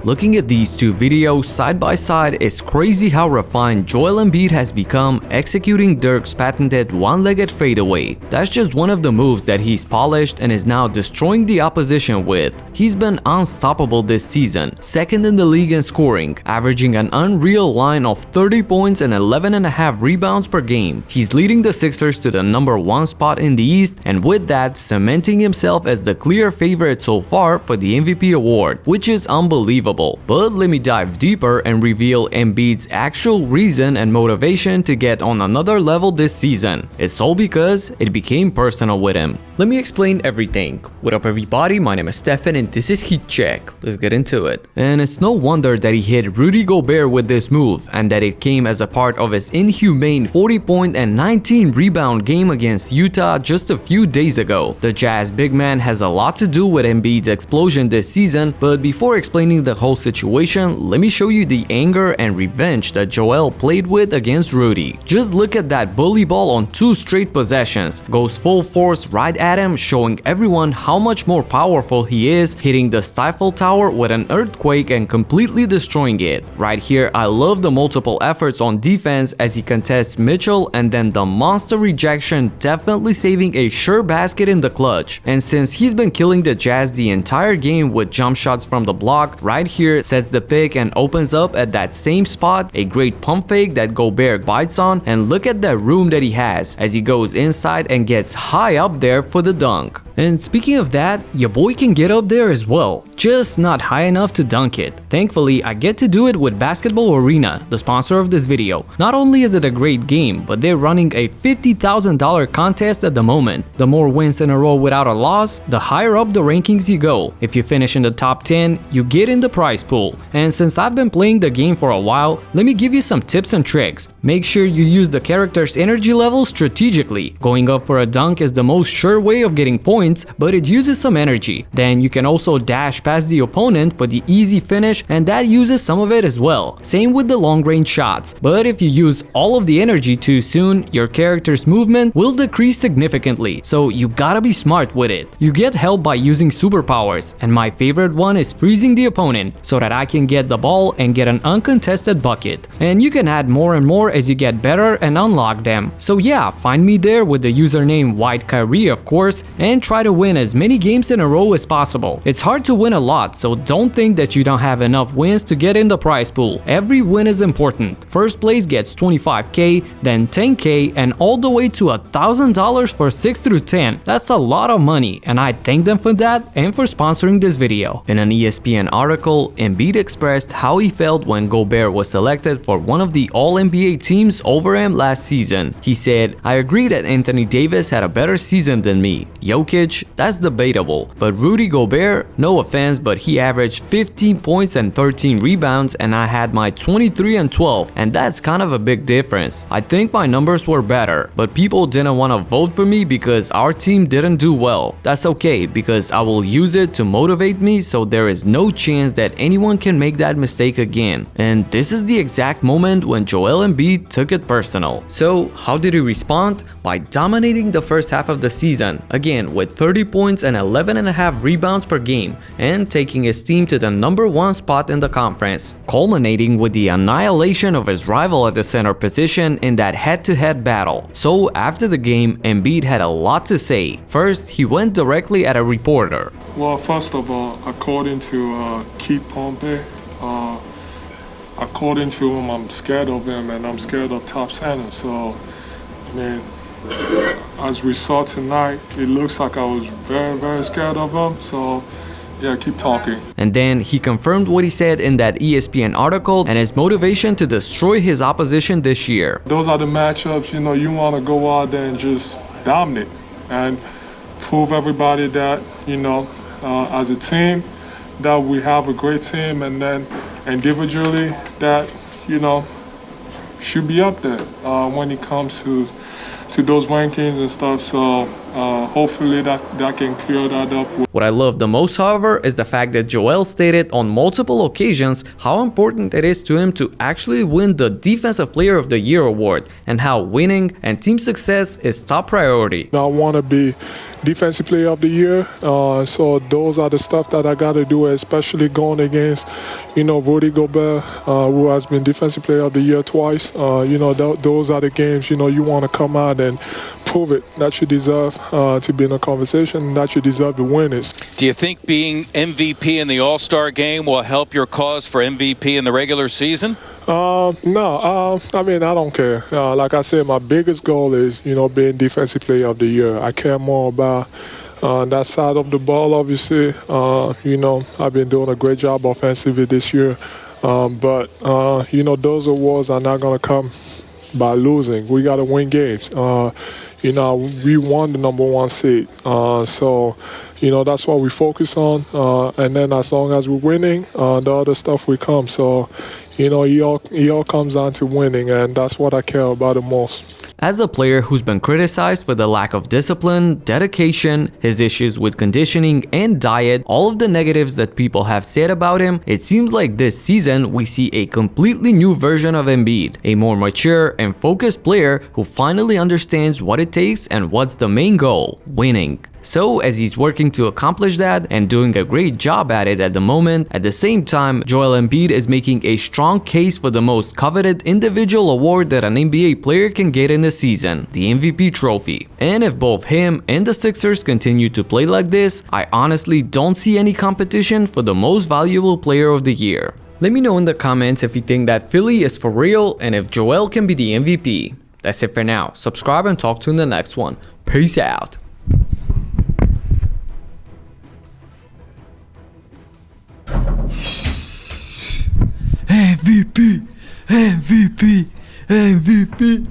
Looking at these two videos side by side, it's crazy how refined Joel Embiid has become executing Dirk's patented one-legged fadeaway. That's just one of the moves that he's polished and is now destroying the opposition with. He's been unstoppable this season, second in the league in scoring, averaging an unreal line of 30 points and 11.5 rebounds per game. He's leading the Sixers to the #1 spot in the East, and with that, cementing himself as the clear favorite so far for the MVP award, which is unbelievable. But let me dive deeper and reveal Embiid's actual reason and motivation to get on another level this season. It's all because it became personal with him. Let me explain everything. What up everybody, my name is Stefan and this is Heat Check. Let's get into it. And it's no wonder that he hit Rudy Gobert with this move, and that it came as a part of his inhumane 40-point and 19-rebound game against Utah just a few days ago. The Jazz big man has a lot to do with Embiid's explosion this season, but before explaining the whole situation, let me show you the anger and revenge that Joel played with against Rudy. Just look at that bully ball on 2 straight possessions. Goes full force right at him, showing everyone how much more powerful he is, hitting the Stifle Tower with an earthquake and completely destroying it. Right here, I love the multiple efforts on defense as he contests Mitchell, and then the monster rejection, definitely saving a sure basket in the clutch. And since he's been killing the Jazz the entire game with jump shots from the block, right here sets the pick and opens up at that same spot, a great pump fake that Gobert bites on, and look at that room that he has as he goes inside and gets high up there for the dunk. And speaking of that, your boy can get up there as well, just not high enough to dunk it. Thankfully, I get to do it with Basketball Arena, the sponsor of this video. Not only is it a great game, but they're running a $50,000 contest at the moment. The more wins in a row without a loss, the higher up the rankings you go. If you finish in the top 10, you get in the prize pool. And since I've been playing the game for a while, let me give you some tips and tricks. Make sure you use the character's energy level strategically. Going up for a dunk is the most sure way of getting points, but it uses some energy. Then you can also dash past the opponent for the easy finish, and that uses some of it as well. Same with the long range shots, but if you use all of the energy too soon, your character's movement will decrease significantly, so you gotta be smart with it. You get help by using superpowers, and my favorite one is freezing the opponent so that I can get the ball and get an uncontested bucket. And you can add more and more as you get better and unlock them. So yeah, find me there with the username White Kyrie of course, and try to win as many games in a row as possible. It's hard to win a lot, so don't think that you don't have enough wins to get in the prize pool. Every win is important. First place gets $25K, then $10K, and all the way to $1,000 for 6 through 10. That's a lot of money, and I thank them for that and for sponsoring this video. In an ESPN article, Embiid expressed how he felt when Gobert was selected for one of the All-NBA teams over him last season. He said, "I agree that Anthony Davis had a better season than me. Jokic, that's debatable. But Rudy Gobert, no offense, but he averaged 15 points and 13 rebounds, and I had my 23 and 12, and that's kind of a big difference. I think my numbers were better, but people didn't want to vote for me because our team didn't do well. That's okay, because I will use it to motivate me, so there is no chance that anyone can make that mistake again." And this is the exact moment when Joel Embiid took it personal. So how did he respond? By dominating the first half of the season, again with 30 points and 11.5 rebounds per game, and taking his team to the #1 spot in the conference, culminating with the annihilation of his rival at the center position in that head-to-head battle. So after the game, Embiid had a lot to say. First, he went directly at a reporter. Well, first of all, according to Keith Pompey, according to him, I'm scared of him and I'm scared of top center. So, man, as we saw tonight, it looks like I was very, very scared of him. So, yeah, keep talking. And then he confirmed what he said in that ESPN article and his motivation to destroy his opposition this year. Those are the matchups, you want to go out there and just dominate and prove everybody that, as a team, that we have a great team, and then individually that, should be up there when it comes to those rankings and stuff. So hopefully that can clear that up. What I love the most, however, is the fact that Joel stated on multiple occasions how important it is to him to actually win the Defensive Player of the Year award, and how winning and team success is top priority. I want to be Defensive Player of the Year. So those are the stuff that I got to do, especially going against, Rudy Gobert, who has been Defensive Player of the Year twice. Those are the games, you want to come out and prove it, that you deserve to be in a conversation, and that you deserve to win it. Do you think being MVP in the All-Star game will help your cause for MVP in the regular season? No. I don't care. Like I said, my biggest goal is, being Defensive Player of the Year. I care more about that side of the ball, obviously. I've been doing a great job offensively this year. But those awards are not going to come by losing. We got to win games. We won the number 1 seed. So that's what we focus on. And then as long as we're winning, the other stuff will come. So, it all comes down to winning, and that's what I care about the most. As a player who's been criticized for the lack of discipline, dedication, his issues with conditioning and diet, all of the negatives that people have said about him, it seems like this season we see a completely new version of Embiid, a more mature and focused player who finally understands what it takes and what's the main goal: winning. So as he's working to accomplish that and doing a great job at it at the moment, at the same time, Joel Embiid is making a strong case for the most coveted individual award that an NBA player can get in a season, the MVP trophy. And if both him and the Sixers continue to play like this, I honestly don't see any competition for the most valuable player of the year. Let me know in the comments if you think that Philly is for real and if Joel can be the MVP. That's it for now. Subscribe and talk to you in the next one. Peace out. MVP, MVP, MVP.